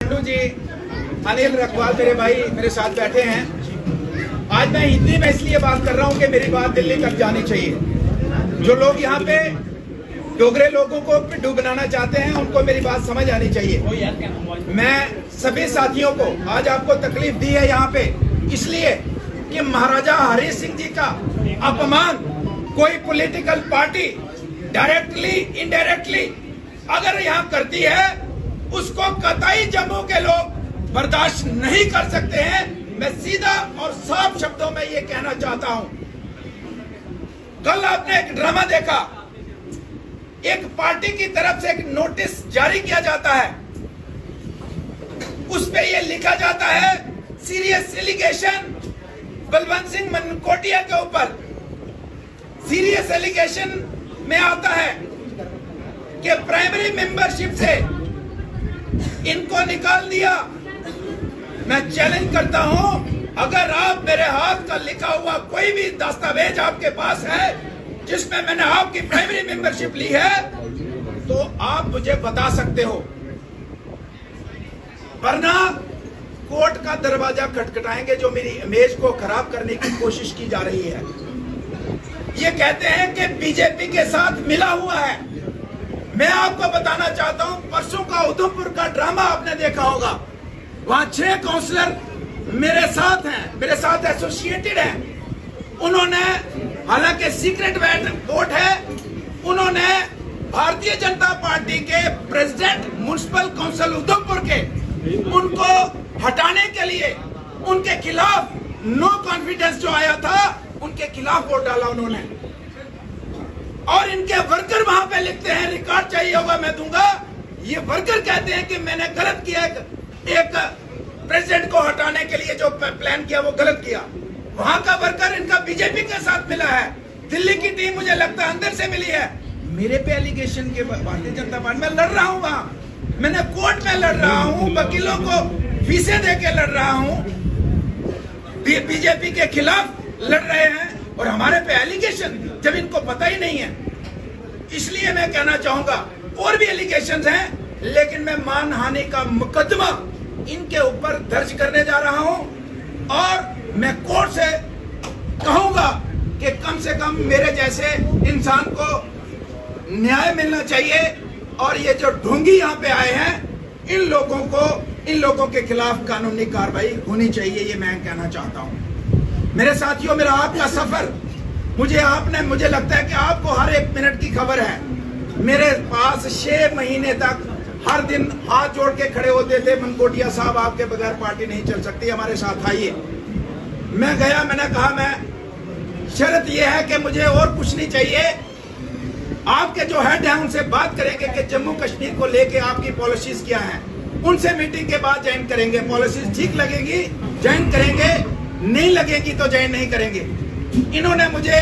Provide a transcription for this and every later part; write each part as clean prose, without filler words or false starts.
जी अनिल रखवाल मेरे भाई मेरे साथ बैठे हैं। आज मैं हिंदी में इसलिए बात कर रहा हूं कि मेरी बात दिल्ली तक जानी चाहिए। जो लोग यहाँ पे डोगरे लोगों को पिड्डू बनाना चाहते हैं उनको मेरी बात समझ आनी चाहिए। मैं सभी साथियों को आज आपको तकलीफ दी है यहाँ पे इसलिए कि महाराजा हरि सिंह जी का अपमान कोई पॉलिटिकल पार्टी डायरेक्टली इनडायरेक्टली अगर यहाँ करती है उसको कतई जम्मू के लोग बर्दाश्त नहीं कर सकते हैं। मैं सीधा और साफ शब्दों में ये कहना चाहता हूं। कल आपने एक ड्रामा देखा, एक पार्टी की तरफ से एक नोटिस जारी किया जाता है, उस पे ये लिखा जाता है सीरियस एलिगेशन बलवंत सिंह मनकोटिया के ऊपर। सीरियस एलिगेशन में आता है कि प्राइमरी मेंबरशिप से इनको निकाल दिया। मैं चैलेंज करता हूं, अगर आप मेरे हाथ का लिखा हुआ कोई भी दस्तावेज आपके पास है जिसमें मैंने आपकी प्राइमरी मेंबरशिप ली है तो आप मुझे बता सकते हो, वरना कोर्ट का दरवाजा खटखटाएंगे। जो मेरी इमेज को खराब करने की कोशिश की जा रही है, ये कहते हैं कि बीजेपी के साथ मिला हुआ है। मैं आपको बताना चाहता हूं, परसों का उधमपुर का ड्रामा आपने देखा होगा। वहां 6 काउंसलर मेरे साथ हैं, मेरे साथ एसोसिएटेड हैं। उन्होंने, हालांकि सीक्रेट वोट है, उन्होंने भारतीय जनता पार्टी के प्रेसिडेंट म्युनिसिपल काउंसिल उधमपुर के उनको हटाने के लिए उनके खिलाफ नो कॉन्फिडेंस जो आया था उनके खिलाफ वोट डाला उन्होंने। और इनके वर्कर वहां पे लिखते हैं, रिकॉर्ड चाहिए होगा मैं दूंगा, ये वर्कर कहते हैं कि मैंने गलत किया, एक प्रेसिडेंट को हटाने के लिए जो प्लान किया वो गलत किया। वहां का वर्कर इनका बीजेपी के साथ मिला है। दिल्ली की टीम मुझे लगता है अंदर से मिली है। मेरे पे एलिगेशन के भारतीय जनता पार्टी में लड़ रहा हूं, वहां मैंने कोर्ट में लड़ रहा हूं, वकीलों को फीसें दे के लड़ रहा हूं, बीजेपी के खिलाफ लड़ रहे हैं और हमारे पे एलिगेशन जब इनको पता ही नहीं है। इसलिए मैं कहना चाहूंगा, और भी एलिगेशंस हैं, लेकिन मैं मानहानि का मुकदमा इनके ऊपर दर्ज करने जा रहा हूं और मैं कोर्ट से कहूंगा कि कम से कम मेरे जैसे इंसान को न्याय मिलना चाहिए। और ये जो ढोंगी यहाँ पे आए हैं, इन लोगों के खिलाफ कानूनी कार्रवाई होनी चाहिए, ये मैं कहना चाहता हूं। मेरे साथियों, मेरा आपका सफर, मुझे लगता है कि आपको हर एक मिनट की खबर है। मेरे पास 6 महीने तक हर दिन हाथ जोड़ के खड़े होते थे, मनकोटिया साहब आपके बगैर पार्टी नहीं चल सकती, हमारे साथ आइए। मैं गया, मैंने कहा मैं शर्त यह है कि मुझे और कुछ नहीं चाहिए। आपके जो हेड है उनसे बात करेंगे कि जम्मू कश्मीर को लेके आपकी पॉलिसीज क्या हैं, उनसे मीटिंग के बाद ज्वाइन करेंगे। पॉलिसीज ठीक लगेगी ज्वाइन करेंगे, नहीं लगेगी तो ज्वाइन नहीं करेंगे। इन्होंने मुझे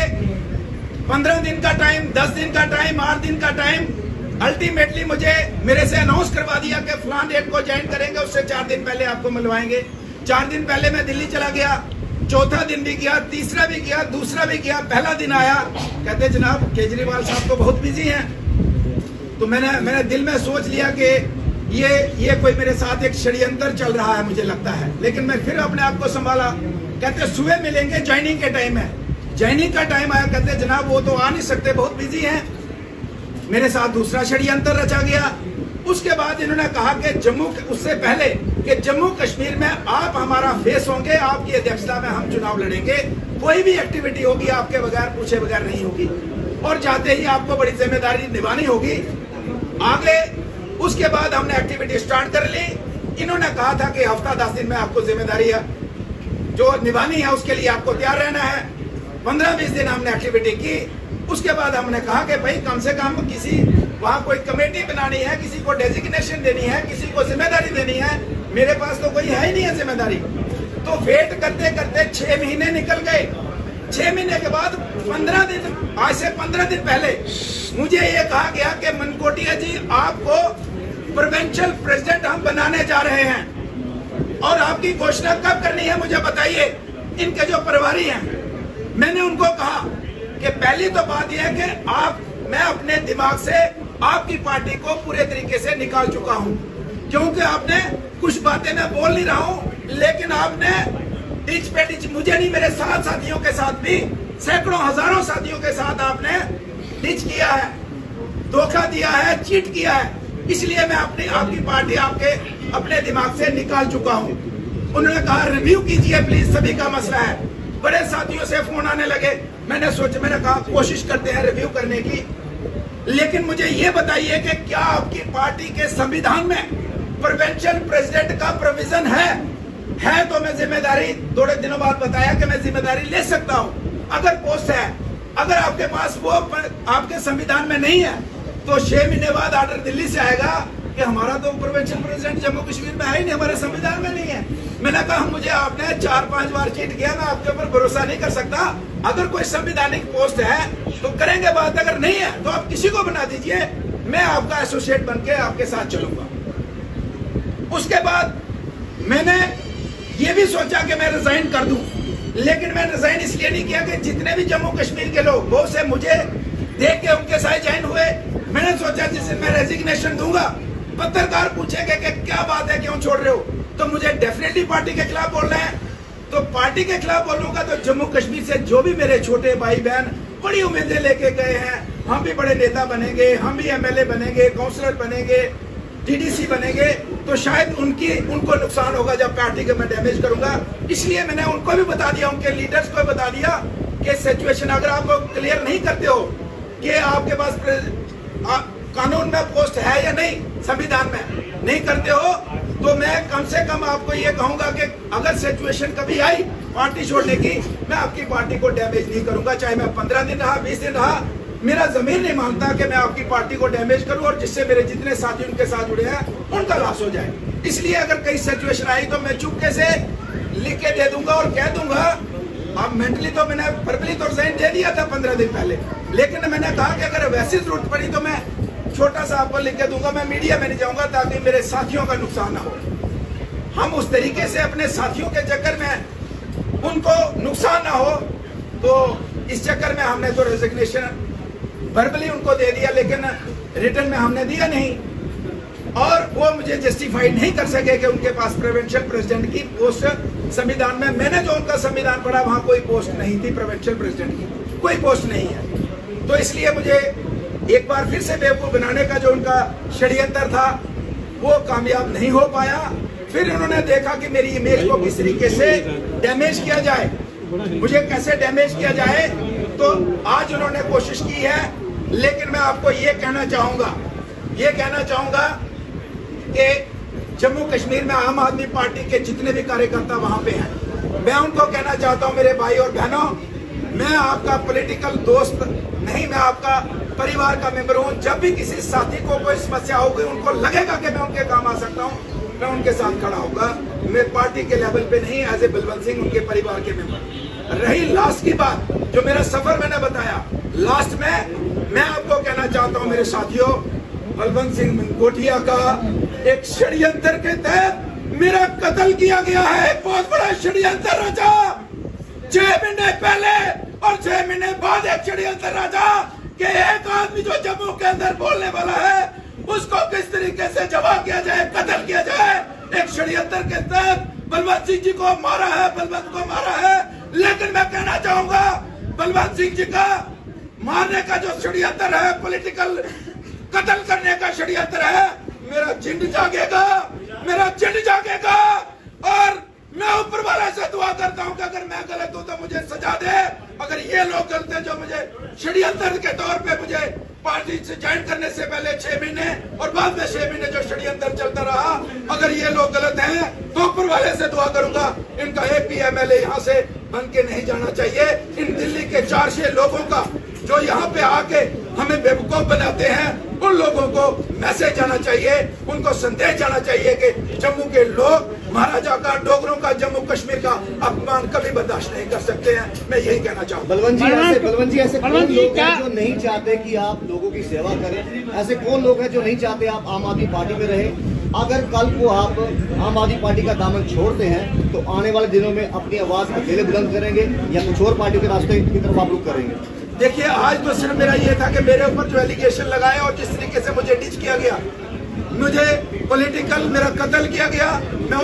15 दिन का टाइम, 10 दिन का टाइम, 8 दिन का टाइम, अल्टीमेटली मुझे मेरे से अनाउंस करवा दिया कि फलान डेट को ज्वाइन करेंगे, उससे 4 दिन पहले आपको मिलवाएंगे। 4 दिन पहले मैं दिल्ली चला गया, चौथा दिन भी गया, तीसरा भी गया, दूसरा भी गया। पहला दिन आया, कहते जनाब केजरीवाल साहब तो बहुत बिजी हैं। तो मैंने दिल में सोच लिया कि ये कोई मेरे साथ एक षड्यंत्र चल रहा है, मुझे लगता है। लेकिन मैं फिर अपने आप को संभाला, कहते सुबह मिलेंगे, ज्वाइनिंग के टाइम है। ज्वाइनिंग का टाइम आया, कहते जनाब वो तो आ नहीं सकते, बहुत बिजी हैं। मेरे साथ दूसरा षड्यंत्र रचा गया। उसके बाद इन्होंने कहा कि उससे पहले कि जम्मू कश्मीर में आप हमारा फेस होंगे, आपकी अध्यक्षता में हम चुनाव लड़ेंगे, कोई भी एक्टिविटी होगी आपके बगैर पूछे बगैर नहीं होगी, और जाते ही आपको बड़ी जिम्मेदारी निभानी होगी आगे। उसके बाद हमने एक्टिविटी स्टार्ट कर ली। इन्होंने कहा था कि हफ्ता 10 दिन में आपको जिम्मेदारी जो निभानी है उसके लिए आपको तैयार रहना है। 15-20 दिन हमने एक्टिविटी की। उसके बाद हमने कहा कि भाई कम से कम किसी वहाँ कोई कमेटी बनानी है, किसी को डेजिग्नेशन देनी है, किसी को जिम्मेदारी देनी है। मेरे पास तो कोई है ही नहीं है जिम्मेदारी। तो वेट करते करते 6 महीने निकल गए। 6 महीने के बाद 15 दिन, आज से 15 दिन पहले मुझे ये कहा गया कि मनकोटिया जी आपको प्रोविंशियल प्रेसिडेंट हम बनाने जा रहे हैं और आपकी घोषणा कब करनी है मुझे बताइए। इनके जो प्रभारी हैं, मैंने उनको कहा कि पहली तो बात यह है कि मैं अपने दिमाग से आपकी पार्टी को पूरे तरीके से निकाल चुका हूं, क्योंकि आपने कुछ बातें मैं बोल नहीं रहा हूं, लेकिन आपने डिच पे डिच, मुझे नहीं, मेरे साथ साथियों के साथ भी, सैकड़ों हजारों साथियों के साथ आपने डिच किया है, धोखा दिया है, चीट किया है। इसलिए मैं आपकी पार्टी आपके अपने दिमाग से निकाल चुका हूं। उन्होंने कहा रिव्यू कीजिए प्लीज, सभी का मसला है। बड़े साथियों से फोन आने लगे, मैंने कहा कोशिश करते हैं रिव्यू करने की, लेकिन मुझे ये बताइए कि क्या आपकी पार्टी के संविधान में प्रोविंशियल प्रेसिडेंट का प्रोविजन है तो मैं जिम्मेदारी, थोड़े दिनों बाद बताया कि मैं जिम्मेदारी ले सकता हूं अगर पोस्ट है। अगर आपके पास वो आपके संविधान में नहीं है तो 6 महीने बाद ऑर्डर दिल्ली से आएगा कि हमारा तो प्रोविंशियल प्रेसिडेंट जम्मू कश्मीर में है ही नहीं, हमारे संविधान में नहीं है। मैंने कहा मुझे आपने 4-5 बार चीट किया, मैं आपके ऊपर भरोसा नहीं कर सकता। अगर कोई संवैधानिक पोस्ट है तो करेंगे बात, अगर नहीं है तो आप किसी को बना दीजिए, मैं आपका एसोसिएट बन के आपके साथ चलूंगा। उसके बाद मैंने ये भी सोचा कि मैं रिजाइन कर दूं, लेकिन मैं रिजाइन इसलिए नहीं किया कि जितने भी जम्मू कश्मीर के लोग बहुत से मुझे देख के उनके साथ ज्वाइन हुए। मैंने सोचा जिससे मैं रेजिग्नेशन दूंगा, पत्रकार पूछेंगे कि क्या बात है, क्यों छोड़ रहे हो, तो मुझे डेफिनेटली पार्टी के खिलाफ बोलना है। तो पार्टी के खिलाफ बोलूंगा तो जम्मू कश्मीर से जो भी मेरे छोटे भाई बहन बड़ी उम्मीदें लेके गए हैं, हम भी बड़े नेता बनेंगे, हम भी एमएलए बनेंगे, काउंसलर बनेंगे, टीडीसी बनेंगे, तो शायद उनको नुकसान होगा जब पार्टी के मैं डैमेज करूंगा। इसलिए मैंने उनको भी बता दिया, उनके लीडर्स को बता दिया कि सिचुएशन अगर आप क्लियर नहीं करते हो कि आपके पास कानून में पोस्ट है या नहीं, संविधान में नहीं करते हो, तो मैं कम से कम आपको ये कहूंगा कि अगर सिचुएशन कभी आई पार्टी छोड़ने की, मैं आपकी पार्टी को डैमेज नहीं करूंगा, चाहे मैं 15 दिन रहा, 20 दिन रहा। मेरा जमीन नहीं मानता कि मैं आपकी पार्टी को डैमेज करूं और जिससे मेरे जितने साथी उनके साथ जुड़े हैं उनका लॉस हो जाए। इसलिए अगर कई सिचुएशन आई तो मैं चुपके से लिख के दे दूंगा और कह दूंगा। अब मेंटली तो मैंने वर्बली तो रिजाइन दे दिया था 15 दिन पहले, लेकिन मैंने कहा कि अगर वैसी जरूरत पड़ी तो मैं छोटा सा आपको लिख के दूंगा, मैं मीडिया में नहीं जाऊंगा ताकि मेरे साथियों का नुकसान ना हो। हम उस तरीके से अपने साथियों के चक्कर में उनको नुकसान ना हो, तो इस चक्कर में हमने तो रेजिग्नेशन वर्बली उनको दे दिया, लेकिन रिटर्न में हमने दिया नहीं, और वो मुझे जस्टिफाई नहीं कर सके कि उनके पास प्रोविंशियल प्रेसिडेंट की पोस्ट संविधान में, मैंने जो उनका संविधान पढ़ा वहां कोई पोस्ट नहीं थी प्रोविंशियल प्रेसिडेंट की, कोई पोस्ट नहीं है। तो इसलिए मुझे एक बार फिर से बेवकूफ बनाने का जो उनका षड्यंत्र था वो कामयाब नहीं हो पाया। फिर उन्होंने देखा कि मेरी इमेज को किस तरीके से डैमेज किया जाए, मुझे कैसे डैमेज किया जाए, तो आज उन्होंने कोशिश की है। लेकिन मैं आपको ये कहना चाहूंगा कि जम्मू कश्मीर में आम आदमी पार्टी के जितने भी कार्यकर्ता वहां पे हैं, मैं उनको कहना चाहता हूं, मेरे भाई और बहनों, मैं आपका पॉलिटिकल दोस्त नहीं, मैं आपका परिवार का मेंबर हूं। जब भी किसी साथी को कोई समस्या होगी, उनको लगेगा कि मैं उनके काम आ सकता हूं, मैं उनके साथ खड़ा होगा। मैं पार्टी के लेवल पे नहीं, एज ए बलवंत सिंह उनके परिवार के मेंबर। रही लास्ट की बात, जो मेरा सफर मैंने बताया, लास्ट में मैं आपको कहना चाहता हूं मेरे साथियों, बलवंत सिंह मंगोटिया का एक षड्यंत्र के तहत मेरा कत्ल किया गया है। बहुत बड़ा षड्यंत्र रचा, 6 महीने पहले और 6 महीने बाद एक षड्यंत्र रचा कि एक आदमी जो जम्मू के अंदर बोलने वाला है उसको किस तरीके से जमा किया जाए, कत्ल किया जाए। एक षड्यंत्र के तहत बलवंत सिंह जी को मारा है, बलवंत को मारा है। लेकिन मैं कहना चाहूंगा, बलवंत सिंह जी का मारने का जो षड्यंत्र है, पॉलिटिकल कत्ल करने का षड्यंत्र है, मेरा चिंड जागेगा, मेरा चिंड जागेगा। और मैं ऊपर वाले से दुआ करता हूं कि अगर मैं गलत हूं तो मुझे सजा दे। अगर ये लोग गलत हैं जो मुझे षड्यंत्र के तौर पे मुझे पार्टी से ज्वाइन करने से पहले 6 महीने और बाद में 6 महीने जो षड्यंत्र चलता रहा, अगर ये लोग गलत हैं तो ऊपर वाले से दुआ करूंगा इनका एक भी एमएलए यहाँ से बन के नहीं जाना चाहिए। इन दिल्ली के 400 लोगों का जो यहाँ पे आके हमें बेवकूफ बनाते हैं, उन लोगों को मैसेज आना चाहिए, उनको संदेश जाना चाहिए कि जम्मू के लोग महाराजा का, डोगरों का, जम्मू कश्मीर का अपमान कभी बर्दाश्त नहीं कर सकते हैं। मैं यही कहना चाहूँगा। बलवंत जी ऐसे कौन लोग हैं जो नहीं चाहते कि आप लोगों की सेवा करें? ऐसे कौन लोग हैं जो नहीं चाहते आप आम आदमी पार्टी में रहे? अगर कल को आप आम आदमी पार्टी का दामन छोड़ते हैं तो आने वाले दिनों में अपनी आवाज अकेले बुलंद करेंगे या कुछ और पार्टी के रास्ते की तरफ आप रुख करेंगे? देखिए, आज तो सिर्फ मेरा ये था कि मेरे ऊपर जो एलिगेशन लगाए और जिस तरीके से मुझे डिच किया गया, मुझे पॉलिटिकल मेरा कत्ल किया गया, मैं